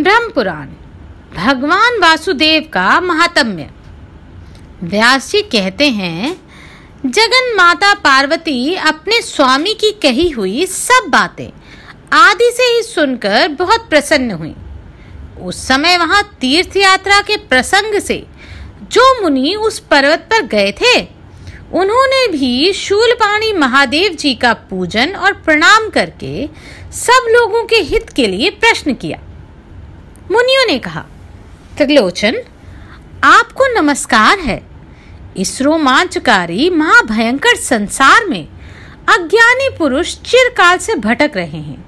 ब्रह्म पुराण, भगवान वासुदेव का महात्म्य। व्यास जी कहते हैं, जगन माता पार्वती अपने स्वामी की कही हुई सब बातें आदि से ही सुनकर बहुत प्रसन्न हुई। उस समय वहां तीर्थ यात्रा के प्रसंग से जो मुनि उस पर्वत पर गए थे, उन्होंने भी शूलपाणी महादेव जी का पूजन और प्रणाम करके सब लोगों के हित के लिए प्रश्न किया। मुनियों ने कहा, त्रिलोचन, आपको नमस्कार है। इस रोमांचकारी महाभयंकर संसार में अज्ञानी पुरुष चिरकाल से भटक रहे हैं।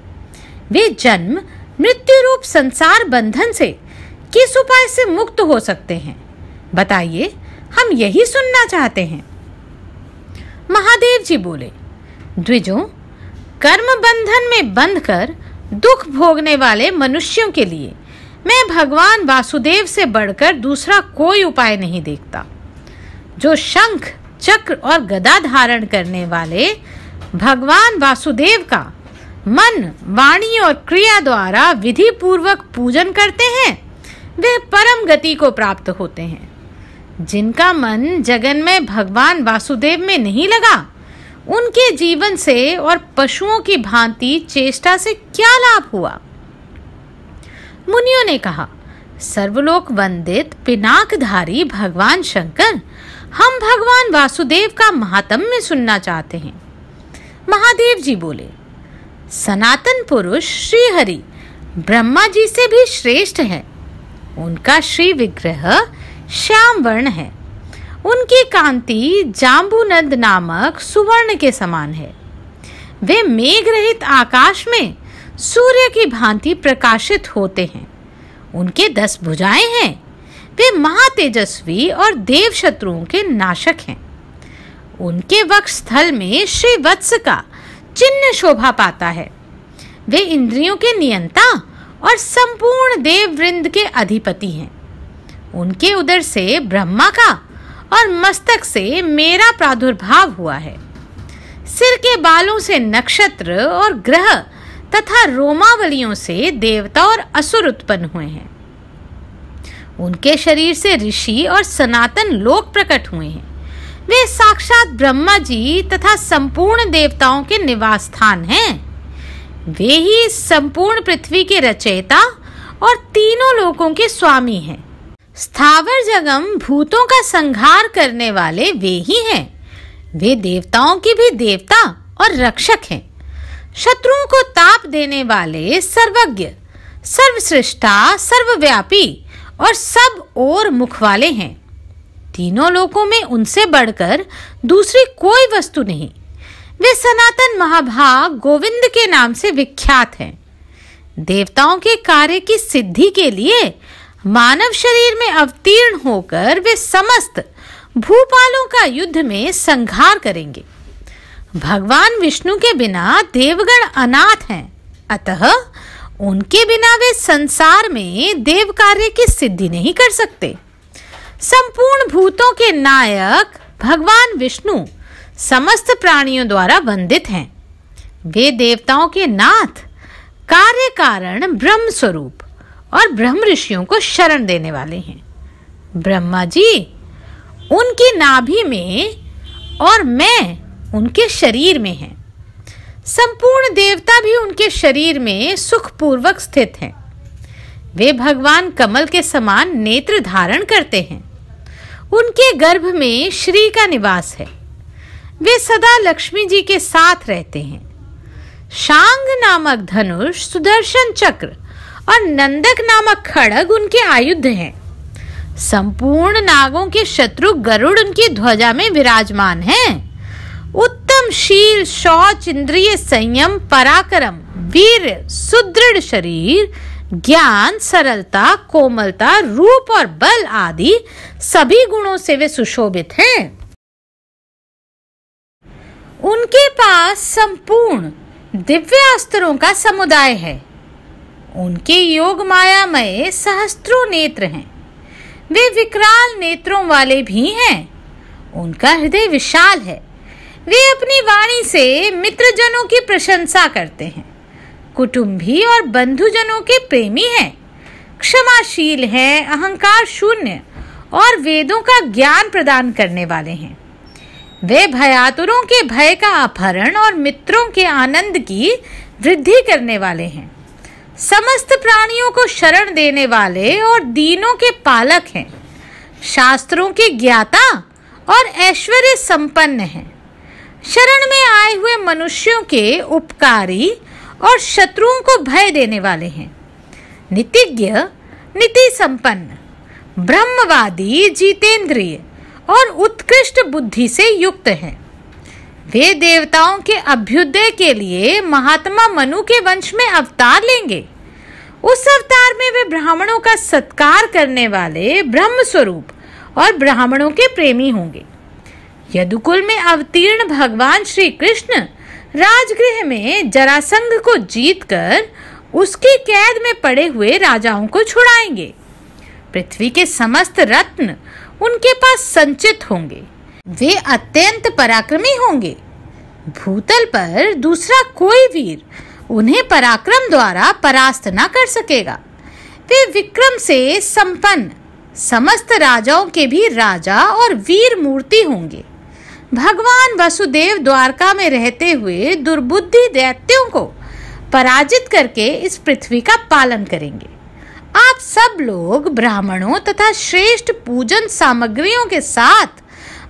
वे जन्म मृत्यु रूप संसार बंधन से किस उपाय से मुक्त हो सकते हैं? बताइए, हम यही सुनना चाहते हैं। महादेव जी बोले, द्विजों, कर्म बंधन में बंधकर दुख भोगने वाले मनुष्यों के लिए मैं भगवान वासुदेव से बढ़कर दूसरा कोई उपाय नहीं देखता। जो शंख, चक्र और गदा धारण करने वाले भगवान वासुदेव का मन, वाणी और क्रिया द्वारा विधि पूर्वक पूजन करते हैं, वे परम गति को प्राप्त होते हैं। जिनका मन जगन में भगवान वासुदेव में नहीं लगा, उनके जीवन से और पशुओं की भांति चेष्टा से क्या लाभ हुआ? मुनियों ने कहा, सर्वलोक वंदित पिनाकधारी भगवान शंकर, हम भगवान वासुदेव का महात्म्य सुनना चाहते हैं। महादेव जी बोले, सनातन पुरुष श्री हरि ब्रह्मा जी से भी श्रेष्ठ है। उनका श्री विग्रह श्याम वर्ण है। उनकी कांति जाम्बूनद नामक सुवर्ण के समान है। वे मेघ रहित आकाश में सूर्य की भांति प्रकाशित होते हैं। उनके 10 भुजाएं हैं। वे महातेजस्वी और देव शत्रुओं के नाशक हैं। उनके वक्ष स्थल में श्री वत्स का चिन्ह शोभा पाता है। वे इंद्रियों के नियंता और संपूर्ण देव वृंद के अधिपति हैं। उनके उदर से ब्रह्मा का और मस्तक से मेरा प्रादुर्भाव हुआ है। सिर के बालों से नक्षत्र और ग्रह तथा रोमावलियों से देवता और असुर उत्पन्न हुए हैं। उनके शरीर से ऋषि और सनातन लोक प्रकट हुए हैं। वे साक्षात ब्रह्मा जी तथा संपूर्ण देवताओं के निवास स्थान हैं। वे ही संपूर्ण पृथ्वी के रचयिता और तीनों लोकों के स्वामी हैं। स्थावर जगम भूतों का संहार करने वाले वे ही हैं। वे देवताओं के भी देवता और रक्षक हैं। शत्रुओं को ताप देने वाले सर्वज्ञ, सर्वसृष्टा, सर्वव्यापी और सब ओर मुख वाले हैं। तीनों लोकों में उनसे बढ़कर दूसरी कोई वस्तु नहीं। वे सनातन महाभाग गोविंद के नाम से विख्यात हैं। देवताओं के कार्य की सिद्धि के लिए मानव शरीर में अवतीर्ण होकर वे समस्त भूपालों का युद्ध में संहार करेंगे। भगवान विष्णु के बिना देवगण अनाथ हैं, अतः उनके बिना वे संसार में देव कार्य की सिद्धि नहीं कर सकते। संपूर्ण भूतों के नायक भगवान विष्णु समस्त प्राणियों द्वारा वंदित हैं। वे देवताओं के नाथ, कार्य कारण ब्रह्म स्वरूप और ब्रह्म ऋषियों को शरण देने वाले हैं। ब्रह्मा जी उनकी नाभि में और मैं उनके शरीर में हैं। संपूर्ण देवता भी उनके शरीर में सुखपूर्वक स्थित हैं। वे भगवान कमल के समान नेत्र धारण करते हैं। उनके गर्भ में श्री का निवास है। वे सदा लक्ष्मी जी के साथ रहते हैं। शांग नामक धनुष, सुदर्शन चक्र और नंदक नामक खड़ग उनके आयुध हैं। संपूर्ण नागों के शत्रु गरुड़ उनकी ध्वजा में विराजमान हैं। उत्तम शील, शौच, इंद्रिय संयम, पराक्रम, वीर, सुदृढ़ शरीर, ज्ञान, सरलता, कोमलता, रूप और बल आदि सभी गुणों से वे सुशोभित हैं। उनके पास संपूर्ण दिव्य अस्त्रों का समुदाय है। उनके योग मायामय सहस्त्रों नेत्र हैं। वे विकराल नेत्रों वाले भी हैं। उनका हृदय विशाल है। वे अपनी वाणी से मित्रजनों की प्रशंसा करते हैं। कुटुंबी और बंधुजनों के प्रेमी हैं। क्षमाशील हैं, अहंकार शून्य और वेदों का ज्ञान प्रदान करने वाले हैं। वे भयातुरों के भय का अपहरण और मित्रों के आनंद की वृद्धि करने वाले हैं। समस्त प्राणियों को शरण देने वाले और दीनों के पालक हैं। शास्त्रों के ज्ञाता और ऐश्वर्य संपन्न हैं। शरण में आए हुए मनुष्यों के उपकारी और शत्रुओं को भय देने वाले हैं। नीतिज्ञ, नीति संपन्न, ब्रह्मवादी, जितेंद्रिय और उत्कृष्ट बुद्धि से युक्त हैं। वे देवताओं के अभ्युदय के लिए महात्मा मनु के वंश में अवतार लेंगे। उस अवतार में वे ब्राह्मणों का सत्कार करने वाले ब्रह्म स्वरूप और ब्राह्मणों के प्रेमी होंगे। यदुकुल में अवतीर्ण भगवान श्री कृष्ण राजगृह में जरासंध को जीतकर उसकी कैद में पड़े हुए राजाओं को छुड़ाएंगे। पृथ्वी के समस्त रत्न उनके पास संचित होंगे। वे अत्यंत पराक्रमी होंगे। भूतल पर दूसरा कोई वीर उन्हें पराक्रम द्वारा परास्त न कर सकेगा। वे विक्रम से संपन्न समस्त राजाओं के भी राजा और वीर मूर्ति होंगे। भगवान वसुदेव द्वारका में रहते हुए दुर्बुद्धि दैत्यों को पराजित करके इस पृथ्वी का पालन करेंगे। आप सब लोग ब्राह्मणों तथा श्रेष्ठ पूजन सामग्रियों के साथ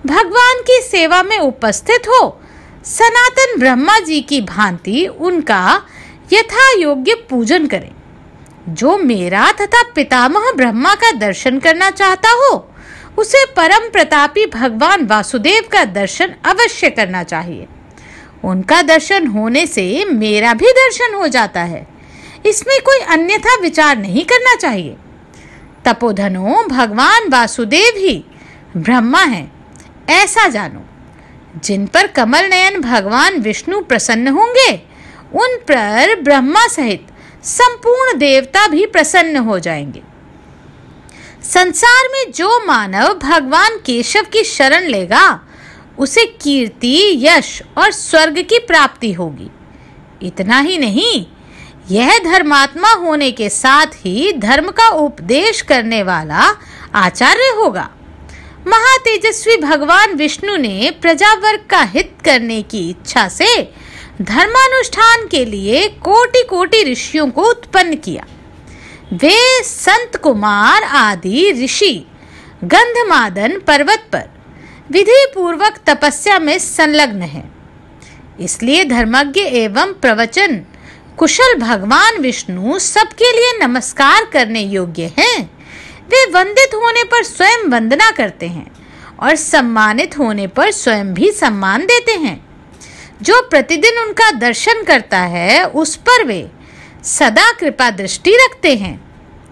भगवान की सेवा में उपस्थित हो सनातन ब्रह्मा जी की भांति उनका यथा योग्य पूजन करें। जो मेरा तथा पितामह ब्रह्मा का दर्शन करना चाहता हो उसे परम प्रतापी भगवान वासुदेव का दर्शन अवश्य करना चाहिए। उनका दर्शन होने से मेरा भी दर्शन हो जाता है। इसमें कोई अन्यथा विचार नहीं करना चाहिए। तपोधनो, भगवान वासुदेव ही ब्रह्मा हैं, ऐसा जानो। जिन पर कमल नयन भगवान विष्णु प्रसन्न होंगे उन पर ब्रह्मा सहित संपूर्ण देवता भी प्रसन्न हो जाएंगे। संसार में जो मानव भगवान केशव की शरण लेगा उसे कीर्ति, यश और स्वर्ग की प्राप्ति होगी। इतना ही नहीं, यह धर्मात्मा होने के साथ ही धर्म का उपदेश करने वाला आचार्य होगा। महातेजस्वी भगवान विष्णु ने प्रजा वर्ग का हित करने की इच्छा से धर्मानुष्ठान के लिए कोटि कोटि ऋषियों को उत्पन्न किया। वे संत कुमार आदि ऋषि गंधमादन पर्वत पर विधि पूर्वक तपस्या में संलग्न हैं। इसलिए धर्मज्ञ एवं प्रवचन कुशल भगवान विष्णु सबके लिए नमस्कार करने योग्य हैं। वे वंदित होने पर स्वयं वंदना करते हैं और सम्मानित होने पर स्वयं भी सम्मान देते हैं। जो प्रतिदिन उनका दर्शन करता है उस पर वे सदा कृपा दृष्टि रखते हैं।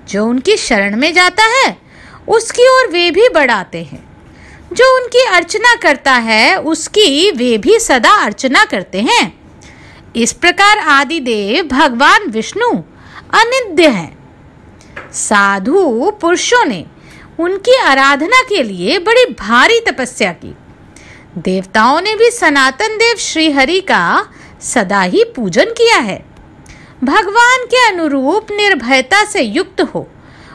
जो उनकी शरण में जाता है उसकी ओर वे भी बढ़ाते हैं। जो उनकी अर्चना करता है उसकी वे भी सदा अर्चना करते हैं। इस प्रकार आदिदेव भगवान विष्णु अनित्य हैं। साधु पुरुषों ने उनकी आराधना के लिए बड़ी भारी तपस्या की। देवताओं ने भी सनातन देव श्री हरि का सदा ही पूजन किया है। भगवान के अनुरूप निर्भयता से युक्त हो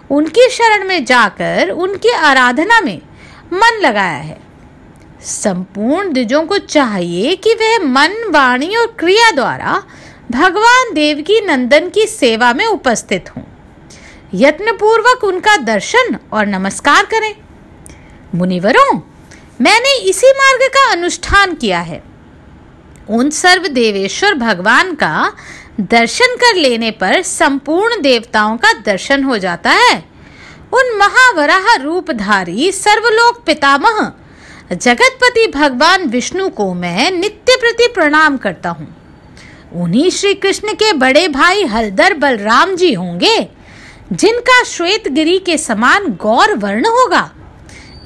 उनकी शरण में जाकर उनकी आराधना में मन लगाया है। संपूर्ण द्विजों को चाहिए कि वह मन, वाणी और क्रिया द्वारा भगवान देवकी नंदन की सेवा में उपस्थित हों। यत्न पूर्वक उनका दर्शन और नमस्कार करें। मुनिवरों, मैंने इसी मार्ग का अनुष्ठान किया है। उन सर्व देवेश्वर भगवान का दर्शन कर लेने पर संपूर्ण देवताओं का दर्शन हो जाता है। उन महावराह रूपधारी सर्वलोक पितामह जगतपति भगवान विष्णु को मैं नित्य प्रति प्रणाम करता हूँ। उन्हीं श्री कृष्ण के बड़े भाई हलधर बलराम जी होंगे जिनका श्वेत गिरी के समान गौर वर्ण होगा।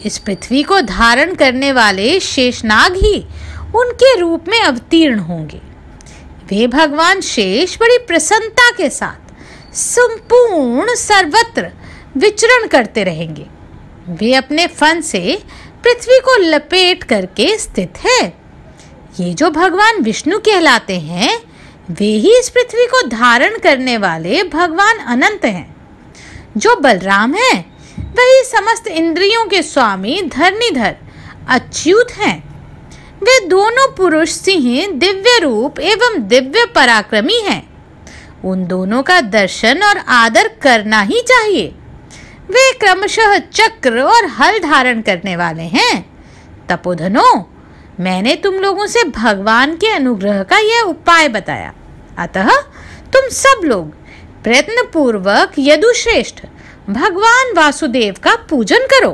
इस पृथ्वी को धारण करने वाले शेषनाग ही उनके रूप में अवतीर्ण होंगे। वे भगवान शेष बड़ी प्रसन्नता के साथ संपूर्ण सर्वत्र विचरण करते रहेंगे। वे अपने फन से पृथ्वी को लपेट करके स्थित है। ये जो भगवान विष्णु कहलाते हैं वे ही इस पृथ्वी को धारण करने वाले भगवान अनंत हैं। जो बलराम हैं, वही समस्त इंद्रियों के स्वामी धरणीधर अच्युत हैं। वे दोनों पुरुष सिंह दिव्य रूप एवं दिव्य पराक्रमी हैं। उन दोनों का दर्शन और आदर करना ही चाहिए। वे क्रमशः चक्र और हल धारण करने वाले हैं। तपोधनो, मैंने तुम लोगों से भगवान के अनुग्रह का यह उपाय बताया, अतः तुम सब लोग प्रयत्न पूर्वक यदुश्रेष्ठ भगवान वासुदेव का पूजन करो।